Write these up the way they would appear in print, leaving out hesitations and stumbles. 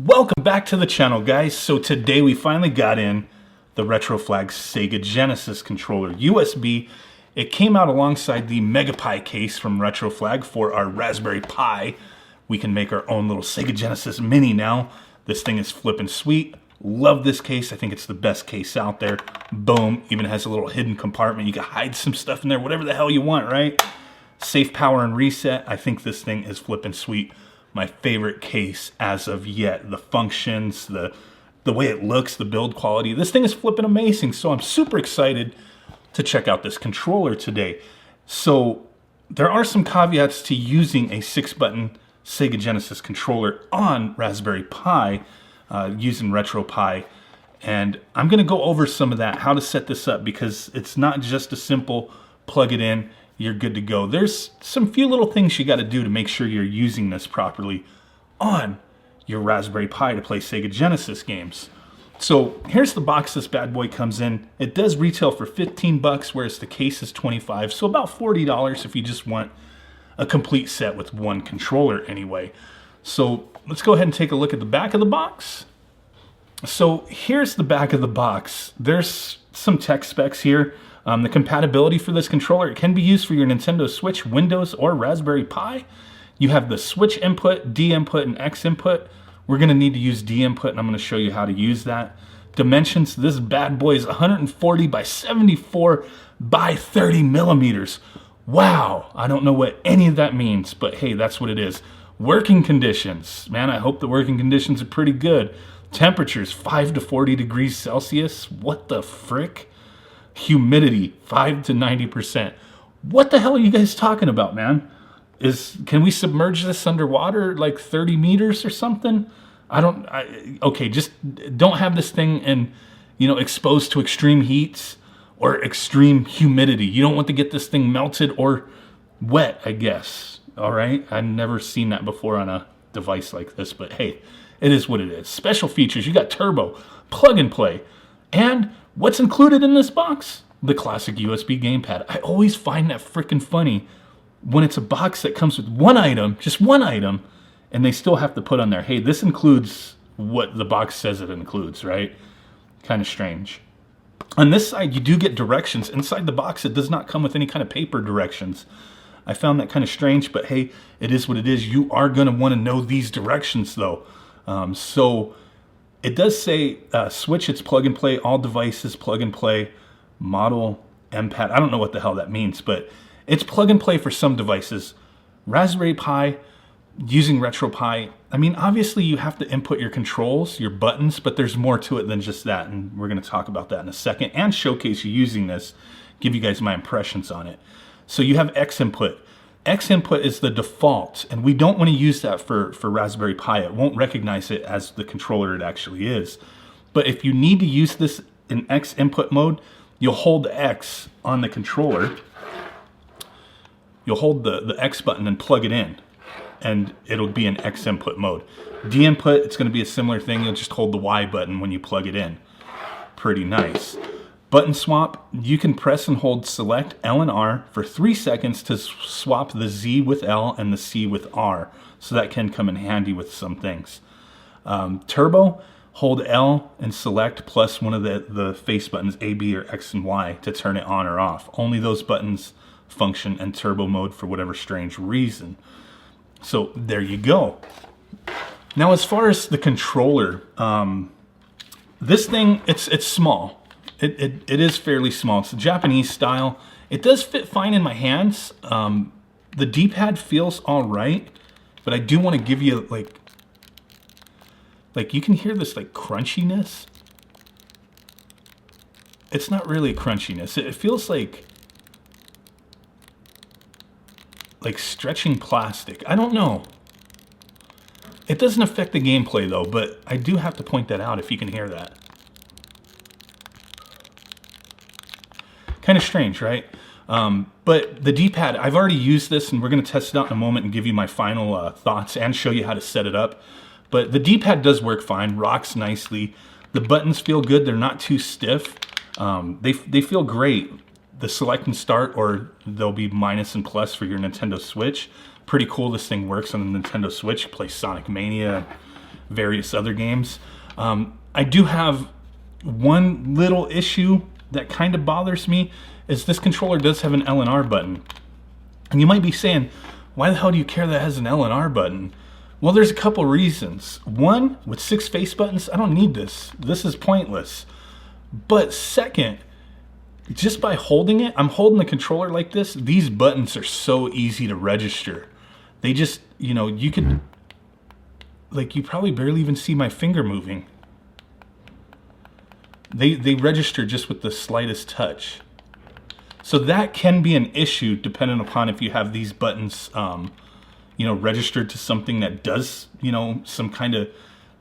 Welcome back to the channel, guys. So today we finally got in the RetroFlag Sega Genesis controller USB. It came out alongside the MegaPie case from RetroFlag for our Raspberry Pi. We can make our own little Sega Genesis Mini now. This thing is flipping sweet. Love this case. I think it's the best case out there. Boom. Even has a little hidden compartment. You can hide some stuff in there, whatever the hell you want, right? Safe power and reset. I think this thing is flipping sweet. My favorite case as of yet. The functions, the way it looks, the build quality. This thing is flipping amazing. So I'm super excited to check out this controller today. So there are some caveats to using a 6-button Sega Genesis controller on Raspberry Pi using RetroPie. And I'm going to go over some of that, how to set this up, because it's not just a simple plug it in, you're good to go. There's some few little things you got to do to make sure you're using this properly on your Raspberry Pi to play Sega Genesis games. So here's the box this bad boy comes in. It does retail for 15 bucks, whereas the case is 25, so about $40 if you just want a complete set with one controller anyway. So let's go ahead and take a look at the back of the box. So here's the back of the box. There's some tech specs here. The compatibility for this controller, it can be used for your Nintendo Switch, Windows, or Raspberry Pi. You have the Switch input, D input, and X input. We're going to need to use D input, and I'm going to show you how to use that. Dimensions, this bad boy is 140 by 74 by 30 millimeters. Wow, I don't know what any of that means, but hey, that's what it is. Working conditions, man, I hope the working conditions are pretty good. Temperatures, 5 to 40 degrees Celsius. What the frick? Humidity, 5 to 90%. What the hell are you guys talking about, man? Can we submerge this underwater like 30 meters or something? Okay, just don't have this thing exposed to extreme heats or extreme humidity. You don't want to get this thing melted or wet, I guess. All right, I've never seen that before on a device like this, but hey, it is what it is. Special features, you got turbo, plug and play, and what's included in this box? The classic USB gamepad. I always find that freaking funny when it's a box that comes with one item, just one item, and they still have to put on there, hey, this includes what the box says it includes, right? Kind of strange. On this side, you do get directions. Inside the box, it does not come with any kind of paper directions. I found that kind of strange, but hey, it is what it is. You are going to want to know these directions, though. So it does say Switch, it's plug and play, all devices, plug and play, model, MPAD. I don't know what the hell that means, but it's plug and play for some devices. Raspberry Pi, using RetroPie, I mean, obviously you have to input your controls, your buttons, but there's more to it than just that, and we're going to talk about that in a second, and showcase you using this, give you guys my impressions on it. So you have X input. X input is the default, and we don't want to use that for Raspberry Pi. It won't recognize it as the controller it actually is. But if you need to use this in X input mode, you'll hold X on the controller. You'll hold the X button and plug it in, and it'll be in X input mode. D input, it's going to be a similar thing. You'll just hold the Y button when you plug it in. Pretty nice. Button swap, you can press and hold select L and R for 3 seconds to swap the Z with L and the C with R. So that can come in handy with some things. Turbo, hold L and select plus one of the face buttons, A, B, or X and Y to turn it on or off. Only those buttons function in turbo mode for whatever strange reason. So there you go. Now as far as the controller, this thing, it's small. It is fairly small. It's a Japanese style. It does fit fine in my hands. The D-pad feels all right, but I do want to give you like you can hear this like crunchiness. It's not really crunchiness. It feels like stretching plastic. I don't know. It doesn't affect the gameplay though, but I do have to point that out if you can hear that. Kind of strange, right? But the D-pad, I've already used this, and we're going to test it out in a moment and give you my final thoughts and show you how to set it up. But the D-pad does work fine, rocks nicely. The buttons feel good. They're not too stiff. They feel great. The select and start, or they'll be minus and plus for your Nintendo Switch. Pretty cool this thing works on the Nintendo Switch. Play Sonic Mania, various other games. I do have one little issue that kind of bothers me, is this controller does have an L and R button. And you might be saying, why the hell do you care that it has an L and R button? Well, there's a couple reasons. One, with 6 face buttons, I don't need this. This is pointless. But second, just by holding it, I'm holding the controller like this, these buttons are so easy to register. They just, you know, you could, like, you probably barely even see my finger moving. They register just with the slightest touch. So that can be an issue depending upon if you have these buttons, you know, registered to something that does, you know, some kind of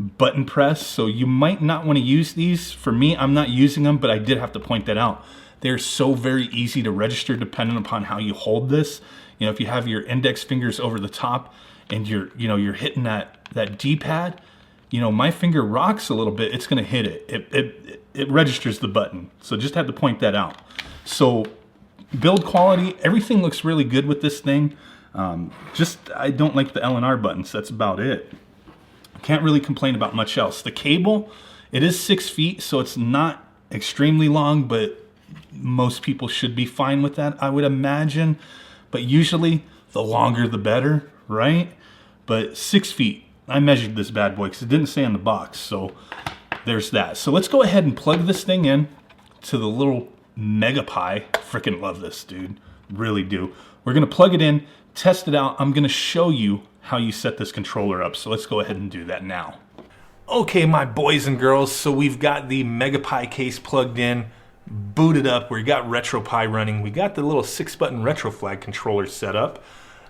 button press. So you might not want to use these. For me, I'm not using them, but I did have to point that out. They're so very easy to register depending upon how you hold this. You know, if you have your index fingers over the top and you're hitting that D-pad, you know, my finger rocks a little bit, it's going to hit it. It registers the button. So just had to point that out. So build quality, everything looks really good with this thing. I don't like the L and R buttons. That's about it. Can't really complain about much else. The cable, it is 6 feet, so it's not extremely long, but most people should be fine with that, I would imagine. But usually, the longer the better, right? But 6 feet, I measured this bad boy because it didn't say on the box, so there's that. So let's go ahead and plug this thing in to the little RetroPie. Freaking love this, dude. Really do. We're going to plug it in, test it out. I'm going to show you how you set this controller up. So let's go ahead and do that now. Okay, my boys and girls. So we've got the RetroPie case plugged in, booted up. We got RetroPie running. We got the little 6-button RetroFlag controller set up.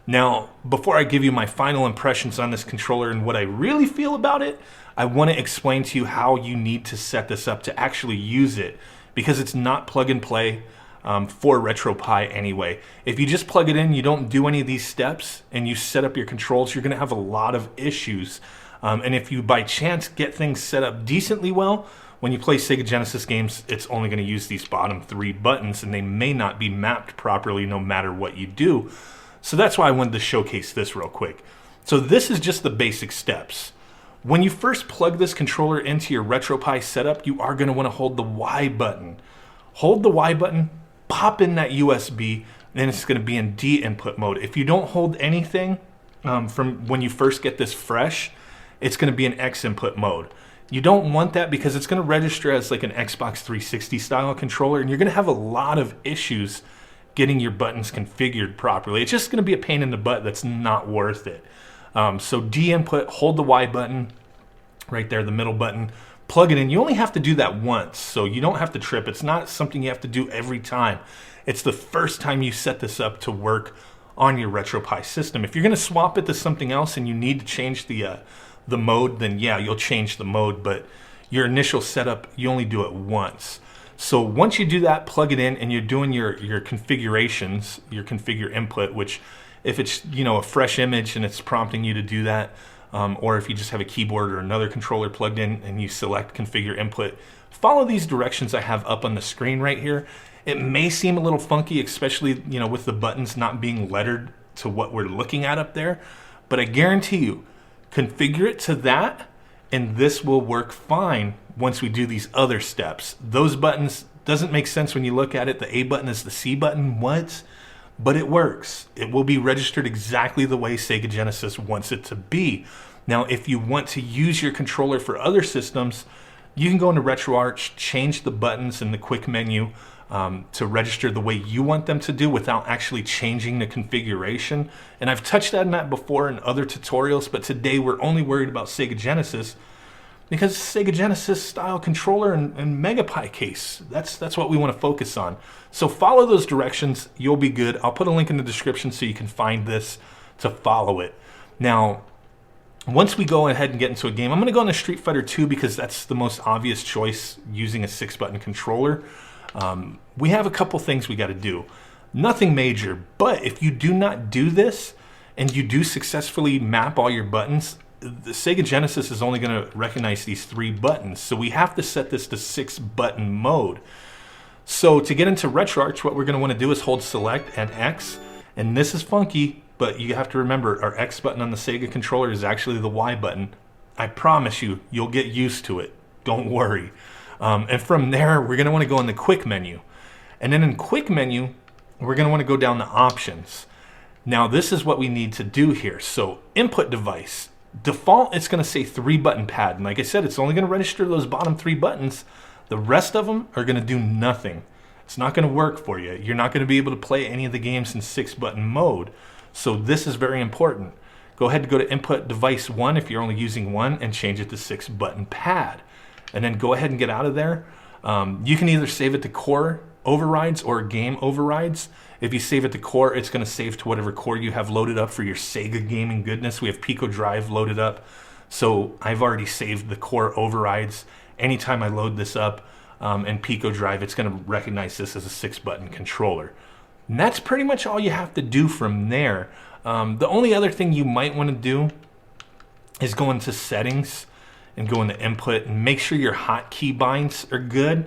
Now, before I give you my final impressions on this controller and what I really feel about it, I want to explain to you how you need to set this up to actually use it, because it's not plug and play for RetroPie anyway. If you just plug it in, you don't do any of these steps, and you set up your controls, you're going to have a lot of issues. And if you by chance get things set up decently well, when you play Sega Genesis games, it's only going to use these bottom 3 buttons, and they may not be mapped properly no matter what you do. So that's why I wanted to showcase this real quick. So this is just the basic steps. When you first plug this controller into your RetroPie setup, you are going to want to hold the Y button. Hold the Y button, pop in that USB, then it's going to be in D input mode. If you don't hold anything from when you first get this fresh, it's going to be in X input mode. You don't want that because it's going to register as like an Xbox 360 style controller, and you're going to have a lot of issues getting your buttons configured properly. It's just going to be a pain in the butt that's not worth it. So D input, hold the Y button, right there, the middle button, plug it in. You only have to do that once, so you don't have to trip. It's not something you have to do every time. It's the first time you set this up to work on your RetroPie system. If you're going to swap it to something else and you need to change the mode, then yeah, you'll change the mode, but your initial setup, you only do it once. So once you do that, plug it in, and you're doing your configurations, your configure input, which if it's, you know, a fresh image and it's prompting you to do that, or if you just have a keyboard or another controller plugged in and you select configure input, follow these directions I have up on the screen right here. It may seem a little funky, especially, you know, with the buttons not being lettered to what we're looking at up there, but I guarantee you, configure it to that, and this will work fine once we do these other steps. Those buttons, doesn't make sense when you look at it. The A button is the C button, what? But it works. It will be registered exactly the way Sega Genesis wants it to be. Now, if you want to use your controller for other systems, you can go into RetroArch, change the buttons in the quick menu to register the way you want them to do without actually changing the configuration. And I've touched on that before in other tutorials, but today we're only worried about Sega Genesis because Sega Genesis style controller and RetroPie case. That's what we want to focus on. So follow those directions, you'll be good. I'll put a link in the description so you can find this to follow it. Now, once we go ahead and get into a game, I'm going to go into Street Fighter 2 because that's the most obvious choice using a 6-button controller. We have a couple things we got to do. Nothing major, but if you do not do this and you do successfully map all your buttons, the Sega Genesis is only going to recognize these 3 buttons. So we have to set this to 6-button mode. So to get into RetroArch, what we're going to want to do is hold select and X. And this is funky, but you have to remember our X button on the Sega controller is actually the Y button I promise you, you'll get used to it. Don't worry. And from there, we're going to want to go in the quick menu. And then in quick menu, we're going to want to go down to options. Now, this is what we need to do here. So input device. Default, it's going to say 3-button pad. And like I said, it's only going to register those bottom 3 buttons. The rest of them are going to do nothing. It's not going to work for you. You're not going to be able to play any of the games in 6-button mode. So this is very important. Go ahead and go to input device 1 if you're only using 1 and change it to 6-button pad. And then go ahead and get out of there. You can either save it to core overrides or game overrides. If you save it to core, it's going to save to whatever core you have loaded up for your Sega gaming goodness. We have Pico Drive loaded up. So I've already saved the core overrides. Anytime I load this up in Pico Drive, it's going to recognize this as a 6-button controller. And that's pretty much all you have to do from there. The only other thing you might want to do is go into settings and go into input and make sure your hotkey binds are good,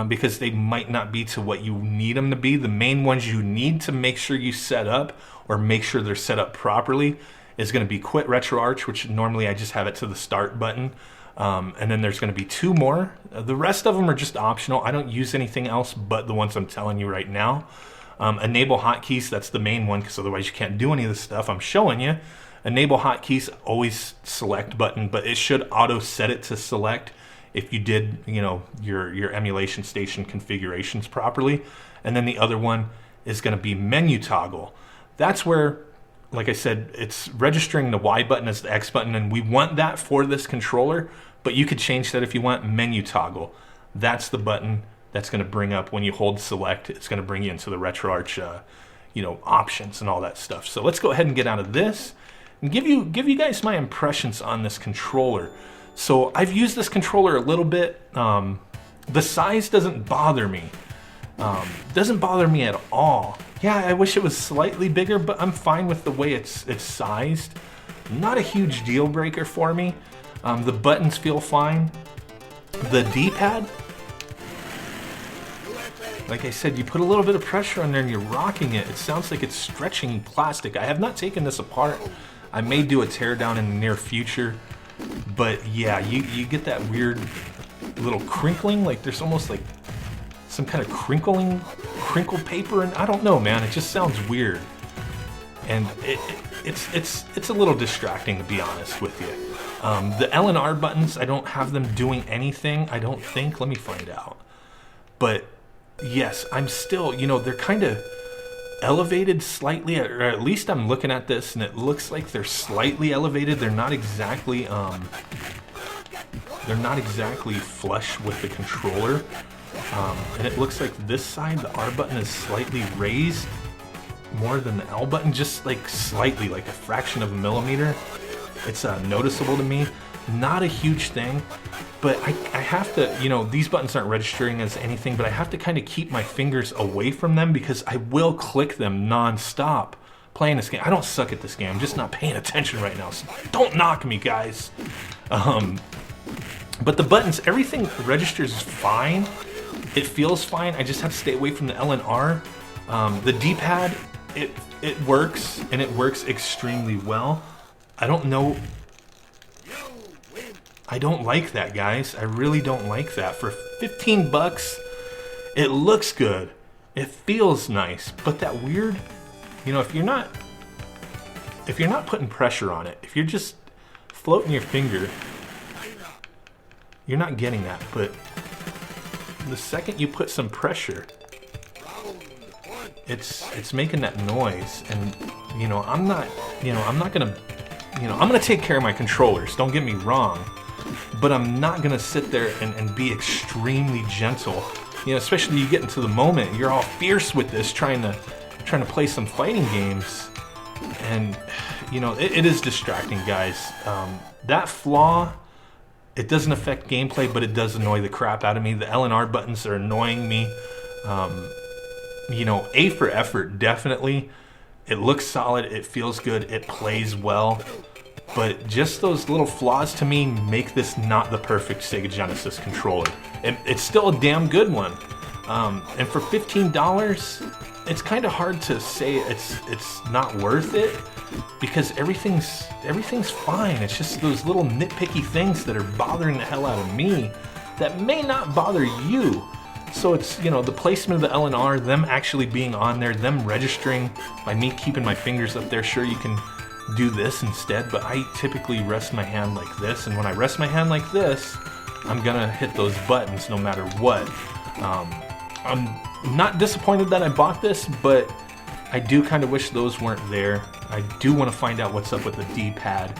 because they might not be to what you need them to be. The main ones you need to make sure you set up or make sure they're set up properly is going to be quit RetroArch, which normally I just have it to the start button. And then there's going to be 2 more. The rest of them are just optional. I don't use anything else but the ones I'm telling you right now. Enable hotkeys, that's the main one, because otherwise you can't do any of the stuff I'm showing you. Enable hotkeys, always select button, but it should auto set it to select if you did, your emulation station configurations properly. And then the other one is going to be menu toggle. That's where, like I said, it's registering the Y button as the X button, and we want that for this controller, but you could change that if you want. Menu toggle, that's the button that's going to bring up when you hold select. It's going to bring you into the RetroArch, options and all that stuff. So let's go ahead and get out of this and give you guys my impressions on this controller. So I've used this controller a little bit. The size doesn't bother me. Doesn't bother me at all. Yeah, I wish it was slightly bigger, but I'm fine with the way it's sized. Not a huge deal breaker for me. The buttons feel fine. The D-pad, like I said, you put a little bit of pressure on there and you're rocking it. It sounds like it's stretching plastic. I have not taken this apart. I may do a teardown in the near future. But yeah, you get that weird little crinkling, like there's almost like some kind of crinkle paper, and I don't know, man, it just sounds weird. And it's a little distracting, to be honest with you. The L and R buttons, I don't have them doing anything, I don't think. Let me find out. But yes, I'm still, they're kind of elevated slightly, or at least I'm looking at this and it looks like they're slightly elevated. They're not exactly flush with the controller. And it looks like this side, the R button is slightly raised more than the L button, just like slightly, like a fraction of a millimeter. It's noticeable to me. Not a huge thing, but I have to, these buttons aren't registering as anything, but I have to kind of keep my fingers away from them because I will click them non-stop playing this game. I don't suck at this game, I'm just not paying attention right now, so don't knock me, guys. But the buttons, everything registers fine. It feels fine. I just have to stay away from the L and R. The D-pad, it works, and it works extremely well. I don't know. I don't like that, guys. I really don't like that. For 15 bucks, it looks good. It feels nice, but that weird, if you're not putting pressure on it, if you're just floating your finger, you're not getting that. But the second you put some pressure, it's making that noise. And I'm not gonna, I'm gonna take care of my controllers, don't get me wrong, but I'm not gonna sit there and be extremely gentle. Especially you get into the moment, you're all fierce with this, trying to play some fighting games, and it is distracting, guys. That flaw, it doesn't affect gameplay, but it does annoy the crap out of me. The L and R buttons are annoying me. A for effort, definitely. It looks solid, it feels good, it plays well. But just those little flaws to me make this not the perfect Sega Genesis controller. It's still a damn good one. And for $15, it's kind of hard to say it's not worth it, because everything's fine. It's just those little nitpicky things that are bothering the hell out of me that may not bother you. So it's, you know, the placement of the LNR, them actually being on there, them registering by me keeping my fingers up there. Sure, you can do this instead, but I typically rest my hand like this, and when I rest my hand like this, I'm gonna hit those buttons no matter what. I'm not disappointed that I bought this, but I do kind of wish those weren't there. I do want to find out what's up with the D-pad.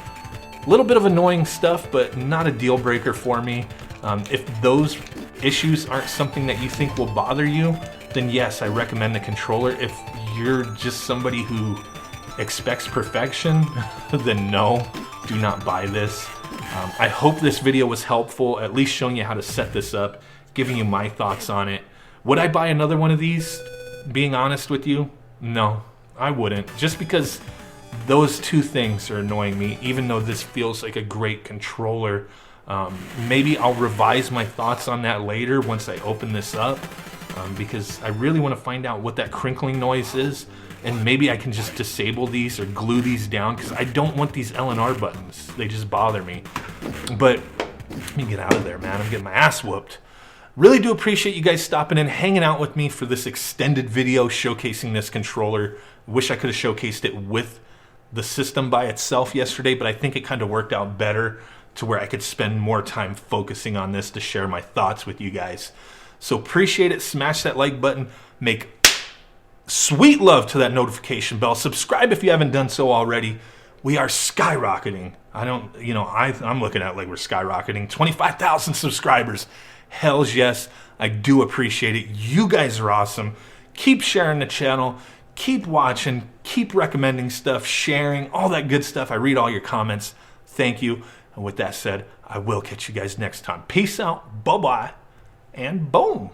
A little bit of annoying stuff, but not a deal breaker for me. If those issues aren't something that you think will bother you, then yes, I recommend the controller. If you're just somebody who expects perfection, then no, do not buy this. I hope this video was helpful, at least showing you how to set this up, giving you my thoughts on it. Would I buy another one of these? Being honest with you, no, I wouldn't. Just because those two things are annoying me, even though this feels like a great controller. Maybe I'll revise my thoughts on that later once I open this up, because I really want to find out what that crinkling noise is, and maybe I can just disable these or glue these down, because I don't want these LNR buttons. They just bother me. But let me get out of there, man. I'm getting my ass whooped. Really do appreciate you guys stopping in, hanging out with me for this extended video showcasing this controller. Wish I could have showcased it with the system by itself yesterday, but I think it kind of worked out better to where I could spend more time focusing on this to share my thoughts with you guys. So appreciate it. Smash that like button. Make sweet love to that notification bell. Subscribe if you haven't done so already. We are skyrocketing. I'm looking at it like we're skyrocketing. 25,000 subscribers. Hells yes. I do appreciate it. You guys are awesome. Keep sharing the channel. Keep watching. Keep recommending stuff, sharing, all that good stuff. I read all your comments. Thank you. And with that said, I will catch you guys next time. Peace out, bye-bye, and boom.